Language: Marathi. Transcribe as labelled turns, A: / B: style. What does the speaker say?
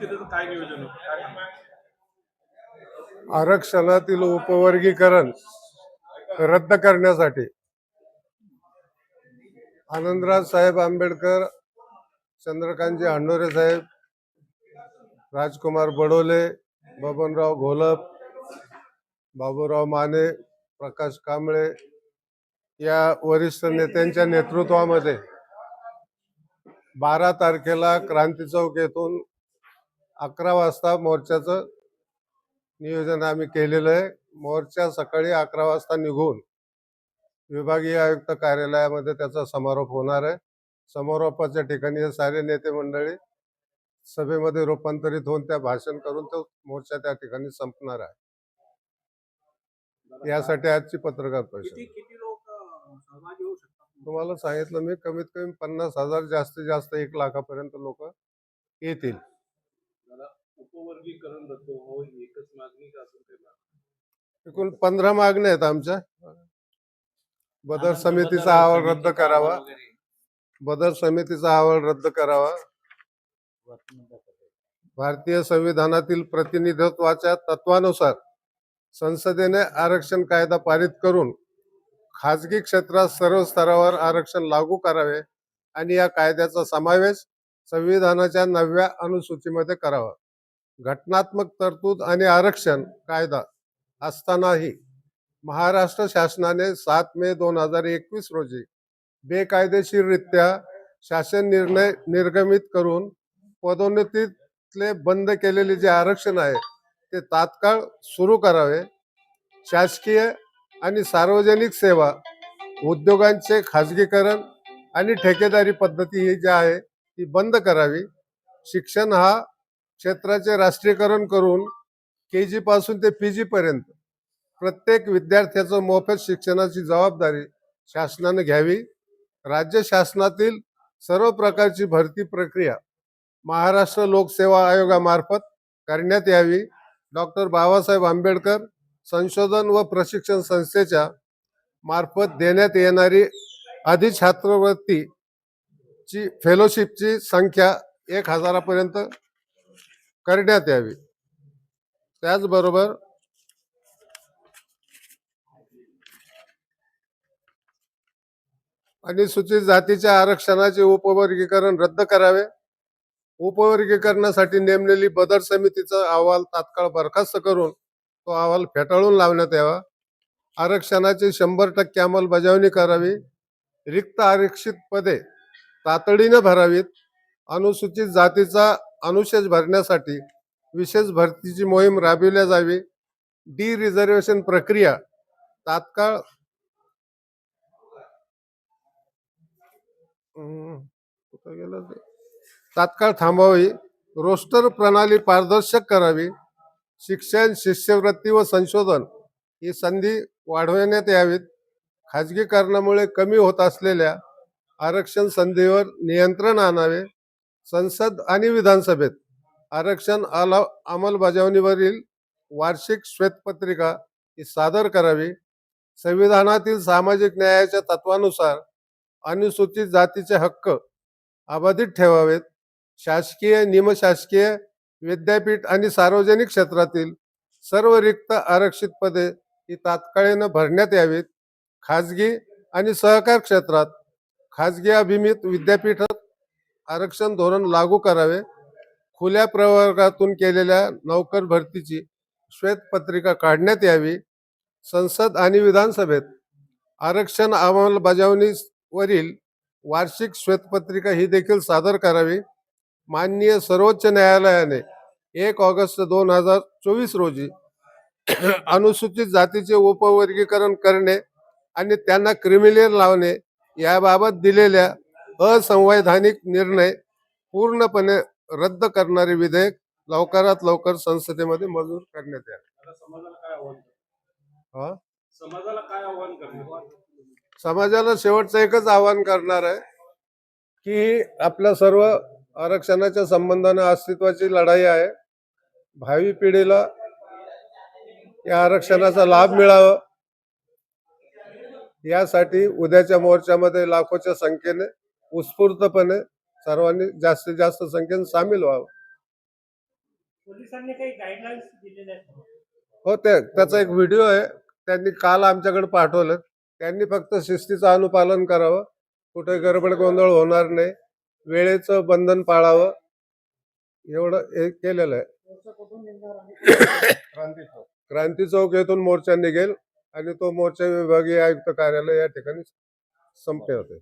A: त्याचं काय नियोजन होतं, काय म्हणणार?
B: आरक्षणातील उपवर्गीकरण रद्द करण्यासाठी आनंदराज साहेब आंबेडकर, चंद्रकांतजी हंडोरे साहेब, राजकुमार बडोले, बबनराव घोलप, बाबूराव माने, प्रकाश कांबळे या वरिष्ठ नेत्यांच्या नेतृत्वामध्ये 12 तारखेला क्रांती चौक येथून 11 वाजता मोर्चाचं नियोजन आम्ही केलेलं आहे. मोर्चा सकाळी 11 वाजता निघून विभागीय आयुक्त कार्यालयामध्ये त्याचा समारोप होणार आहे. समारोपाच्या ठिकाणी हे सारे नेते मंडळी सभेमध्ये रूपांतरित होऊन त्या भाषण करून तो मोर्चा त्या ठिकाणी संपणार आहे. यासाठी आजची पत्रकार परिषद.
A: किती लोक सहभागी होऊ शकतात?
B: तुम्हाला सांगितलं मी, कमीत कमी 50,000, जास्तीत जास्त 1 लाखापर्यंत लोक येतील.
A: उपवर्गीकरण रद्द हो एकच मागणी का असेल ते
B: एकूण 15 मागण्या आहेत आमच्या. बदर समितीचा अहवाल रद्द करावा, बदर समितीचा अहवाल रद्द करावा, भारतीय संविधानातील प्रतिनिधित्वाच्या तत्वानुसार संसदेने आरक्षण कायदा पारित करून खाजगी क्षेत्रात सर्व स्तरावर आरक्षण लागू करावे आणि या कायद्याचा समावेश संविधानाच्या 9व्या अनुसूचीमध्ये करावा. घटनात्मक तरतूद आणि आरक्षण कायदा असतानाही महाराष्ट्र शासनाने 7 मे 2021 रोजी बेकायदेशीररित्या शासन निर्णय निर्गमित करून पदोन्नतीतले बंद केलेले जे आरक्षण आहे ते तात्काळ सुरू करावे. शासकीय आणि सार्वजनिक सेवा उद्योगांचे खाजगीकरण आणि ठेकेदारी पद्धती ही जी आहे ती बंद करावी. शिक्षण हा क्षेत्राचे राष्ट्रीयकरण करून KG पासून ते PG पर्यंत प्रत्येक विद्यार्थ्याचं मोफत शिक्षणाची जबाबदारी शासनाने घ्यावी. राज्य शासनातील सर्व प्रकारची भरती प्रक्रिया महाराष्ट्र लोकसेवा आयोगामार्फत करण्यात यावी. डॉक्टर बाबासाहेब आंबेडकर संशोधन व प्रशिक्षण संस्थेच्या मार्फत देण्यात येणारी अधिछात्रवृत्तीची फेलोशिपची संख्या 1000 पर्यंत करण्यात यावी. त्याचबरोबर अनुसूचित जातीच्या आरक्षणाचे उपवर्गीकरण रद्द करावे. उपवर्गीकरणासाठी नेमलेली बदर समितीचा अहवाल तात्काळ बरखास्त करून तो अहवाल फेटाळून लावण्यात यावा. आरक्षणाची 100% अंमलबजावणी करावी. रिक्त आरक्षित पदे तातडीने भरावीत. अनुसूचित जातीचा अनुशेष भरण्यासाठी विशेष भरतीची मोहीम राबविल्या जावी. डी रिझर्वेशन प्रक्रिया तात्काळ थांबवावी. रोस्टर प्रणाली पारदर्शक करावी. शिक्षण, शिष्यवृत्ती व संशोधन ही संधी वाढवण्यात यावीत. खाजगीकरणामुळे कमी होत असलेल्या आरक्षण संधीवर नियंत्रण आणावे. संसद आणि विधानसभेत आरक्षण अंमलबजावणीवरील वार्षिक श्वेतपत्रिका ही सादर करावी. संविधानातील सामाजिक न्यायाच्या तत्वानुसार अनुसूचित जातीचे हक्क अबाधित ठेवावेत. शासकीय, निमशासकीय, विद्यापीठ आणि सार्वजनिक क्षेत्रातील सर्व रिक्त आरक्षित पदे ही तात्काळाने भरण्यात यावीत. खाजगी आणि सहकार क्षेत्रात खाजगी अभिमित विद्यापीठात आरक्षण धोरण लागू करावे. खुल्या प्रवर्गातून केलेल्या नोकर भरतीची श्वेतपत्रिका काढण्यात यावी. संसद आणि विधानसभेत आरक्षण अंमलबजावणीवरील वार्षिक श्वेतपत्रिका ही देखील सादर करावी. माननीय सर्वोच्च न्यायालयाने 1 ऑगस्ट 2024 रोजी अनुसूचित जातीचे उपवर्गीकरण करणे आणि त्यांना क्रिमिनल लावणे याबाबत दिलेल्या असंवैधानिक निर्णय पूर्णपणे रद्द करणारे विधेयक लवकरात लवकर संसदेमध्ये मंजूर करण्यात यावे.
A: समाजाला काय आव्हान करणार?
B: समाजाला शेवटचं एकच आवाहन करणार आहे की आपल्या सर्व आरक्षणाच्या संबंधाने अस्तित्वाची लढाई आहे. भावी पिढीला या आरक्षणाचा लाभ मिळावा यासाठी उद्याच्या मोर्चामध्ये लाखोच्या संख्येने उत्स्फूर्तपणे सर्वांनी जास्तीत जास्त संख्येने सामील व्हावं.
C: पोलिसांनी काही गाईडलाईन्स दिलेल्या आहेत का?
B: हो, त्याचा एक व्हिडिओ आहे, त्यांनी काल आमच्याकडे पाठवलं. त्यांनी फक्त शिस्तीचं अनुपालन करावं, कुठे गडबड गोंधळ होणार नाही, वेळेचं बंधन पाळावं, एवढं हे केलेलं आहे.
C: मोर्चा कुठून निघणार आणि
B: क्रांती चौक येथून मोर्चा निघेल आणि तो मोर्चा विभागीय आयुक्त कार्यालय या ठिकाणी संपले होते.